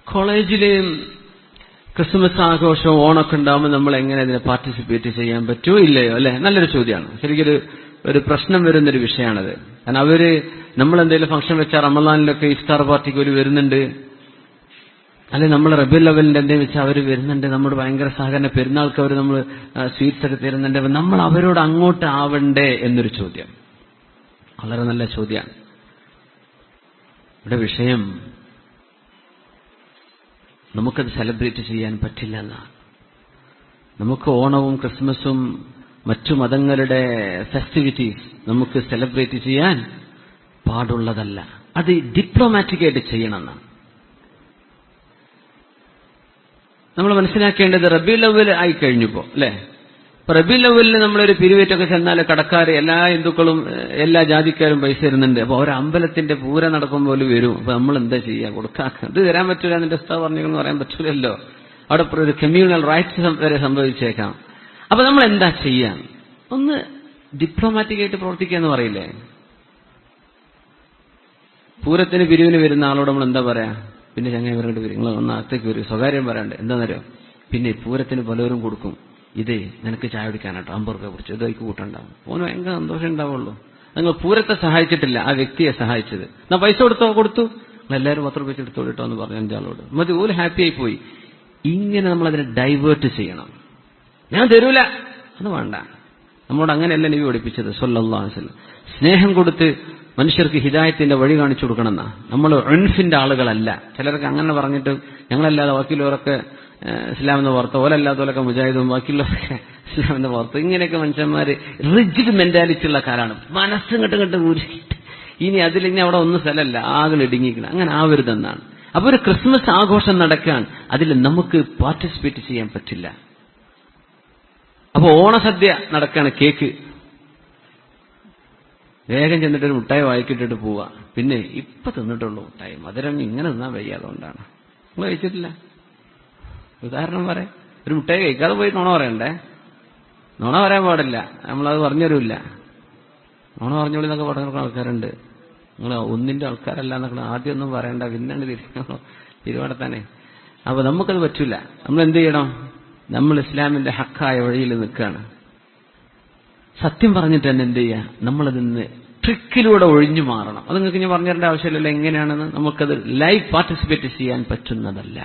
കോളേജില് ക്രിസ്മസ് ആഘോഷവും ഓണമൊക്കെ ഉണ്ടാകുമ്പോൾ നമ്മൾ എങ്ങനെ അതിനെ പാർട്ടിസിപ്പേറ്റ് ചെയ്യാൻ പറ്റുമോ ഇല്ലയോ അല്ലെ? നല്ലൊരു ചോദ്യമാണ്. ശരിക്കൊരു പ്രശ്നം വരുന്നൊരു വിഷയമാണത്. കാരണം നമ്മളെന്തെങ്കിലും ഫംഗ്ഷൻ വെച്ചാൽ റമദാനിലൊക്കെ ഇഫ്താർ പാർട്ടിക്ക് ഒരു വരുന്നുണ്ട്, അല്ലെ നമ്മൾ റബീഉൽ അവ്വലിന്റെ എന്തെങ്കിലും വെച്ചാൽ അവർ വരുന്നുണ്ട്, നമ്മുടെ ഭയങ്കര സഹകരണ പെരുന്നാൾക്ക് അവർ നമ്മൾ സ്വീറ്റ്സ് ഒക്കെ തരുന്നുണ്ട്. നമ്മൾ അവരോട് അങ്ങോട്ട് ആവണ്ടേ എന്നൊരു ചോദ്യം, വളരെ നല്ല ചോദ്യമാണ്. ഇവിടെ വിഷയം നമുക്കത് സെലിബ്രേറ്റ് ചെയ്യാൻ പറ്റില്ല എന്നാണ്. നമുക്ക് ഓണവും ക്രിസ്മസും മറ്റു മതങ്ങളുടെ ഫെസ്റ്റിവിറ്റീസ് നമുക്ക് സെലിബ്രേറ്റ് ചെയ്യാൻ പാടുള്ളതല്ല. അത് ഡിപ്ലോമാറ്റിക്കായിട്ട് ചെയ്യണമെന്നാണ് നമ്മൾ മനസ്സിലാക്കേണ്ടത്. റബീഉൽ അവ്വൽ ആയി കഴിഞ്ഞപ്പോ അല്ലെ, ഇപ്പൊ റബീഉൽ അവ്വലിന് നമ്മളൊരു പിരിവേറ്റൊക്കെ ചെന്നാൽ കടക്കാർ എല്ലാ ഹിന്ദുക്കളും എല്ലാ ജാതിക്കാരും പൈസ തരുന്നുണ്ട്. അപ്പൊ ഒരു അമ്പലത്തിന്റെ പൂര നടക്കുമ്പോൾ വരും. അപ്പൊ നമ്മൾ എന്താ ചെയ്യാ? കൊടുക്കാൻ ഇത് തരാൻ പറ്റൂല, എന്റെ ഉസ്താദ് പറഞ്ഞെന്ന് പറയാൻ പറ്റൂലല്ലോ. അവിടെ ഒരു കമ്മ്യൂണൽ റൈറ്റ്സ് വരെ സംഭവിച്ചേക്കാം. അപ്പൊ നമ്മൾ എന്താ ചെയ്യാൻ? ഒന്ന് ഡിപ്ലോമാറ്റിക്കായിട്ട് പ്രവർത്തിക്കുക എന്ന് പറയില്ലേ? പൂരത്തിന് പിരിവിന് വരുന്ന ആളോട് നമ്മൾ എന്താ പറയാ? പിന്നെ ചങ്ങായി പറഞ്ഞിട്ട് വരും, നിങ്ങൾ ഒന്ന് അകത്തേക്ക് വരും, സ്വകാര്യം പറയാണ്ട്. എന്താണെന്നറിയോ? പിന്നെ പൂരത്തിന് പലരും കൊടുക്കും, ഇതേ നിനക്ക് ചായ കുടിക്കാനാട്ടോ 50 രൂപ കുറിച്ച് ഇതേക്ക് കൂട്ടുണ്ടാവും. ഓന് ഭയങ്കര സന്തോഷം ഉണ്ടാവുള്ളൂ. നിങ്ങൾ പൂരത്തെ സഹായിച്ചിട്ടില്ല, ആ വ്യക്തിയെ സഹായിച്ചത്. എന്നാ പൈസ കൊടുത്തു എല്ലാവരും 10 രൂപ എടുത്തോളിട്ടോ എന്ന് പറഞ്ഞു 5 ആളോട്. മതി, ഓല് ഹാപ്പി ആയി പോയി. ഇങ്ങനെ നമ്മൾ അതിനെ ഡൈവേർട്ട് ചെയ്യണം. ഞാൻ തരൂല, അത് വേണ്ട. നമ്മളോട് അങ്ങനെയല്ല നബി പഠിപ്പിച്ചത് സ്വല്ലല്ലാഹു അലൈഹി വസല്ലം. സ്നേഹം കൊടുത്ത് മനുഷ്യർക്ക് ഹിദായത്തിന്റെ വഴി കാണിച്ചു കൊടുക്കണമെന്നാ. നമ്മൾ ഉൻഫിന്റെ ആളുകളല്ല. ചിലർക്ക് അങ്ങനെ പറഞ്ഞിട്ട് ഞങ്ങളല്ലാതെ ബാക്കിയുള്ളവരൊക്കെ ഇസ്ലാം എന്ന വാർത്ത, ഓലല്ലാത്തവരൊക്കെ മുജാഹിദും ബാക്കിയുള്ളവരൊക്കെ ഇസ്ലാം എന്ന വാർത്ത, ഇങ്ങനെയൊക്കെ മനുഷ്യന്മാര് റിജിഡ് മെന്റാലിറ്റി ഉള്ള കാലാണ്. മനസ്സും കെട്ട് ഊരിക്കിട്ട് ഇനി അതിലിനി അവിടെ ഒന്നും സ്ഥലമല്ല, ആകെ ഇടുങ്ങിക്കണം. അങ്ങനെ ആവരുതെന്നാണ്. അപ്പൊ ഒരു ക്രിസ്മസ് ആഘോഷം നടക്കാൻ അതിൽ നമുക്ക് പാർട്ടിസിപ്പേറ്റ് ചെയ്യാൻ പറ്റില്ല. അപ്പൊ ഓണസദ്യ നടക്കാണ്, കേക്ക് വേഗം ചെന്നിട്ടൊരു മുട്ടായി വായിക്കിട്ടിട്ട് പോവാ. പിന്നെ ഇപ്പൊ തിന്നിട്ടുള്ളൂ മുട്ടായി, മധുരം ഇങ്ങനെ തിന്നാൻ വയ്യ, അതുകൊണ്ടാണ്. നിങ്ങൾ കഴിച്ചിട്ടില്ല? ഉദാഹരണം പറയാം, ഒരു മുട്ടായി കഴിക്കാതെ പോയി നുണ പറയണ്ടേ? നുണ പറയാൻ പാടില്ല, നമ്മളത് പറഞ്ഞുതരില്ല. നുണ പറഞ്ഞോളി എന്നൊക്കെ പറഞ്ഞ ആൾക്കാരുണ്ട്. നിങ്ങൾ ഒന്നിന്റെ ആൾക്കാരല്ല എന്നൊക്കെ ആദ്യം ഒന്നും പറയണ്ട, പിന്നാണ്ട് തിരുവടത്താനേ. അപ്പൊ നമുക്കത് പറ്റൂല. നമ്മൾ എന്ത് ചെയ്യണം? നമ്മൾ ഇസ്ലാമിന്റെ ഹക്കായ വഴിയിൽ നിൽക്കുകയാണ്. സത്യം പറഞ്ഞിട്ട് തന്നെ എന്ത് ചെയ്യുക? നമ്മളതിന്ന് ട്രിക്കിലൂടെ ഒഴിഞ്ഞു മാറണം. അത് നിങ്ങൾക്ക് ഇനി പറഞ്ഞു തരേണ്ട ആവശ്യമില്ലല്ലോ എങ്ങനെയാണെന്ന്. നമുക്കത് ലൈവ് പാർട്ടിസിപ്പേറ്റ് ചെയ്യാൻ പറ്റുന്നതല്ല.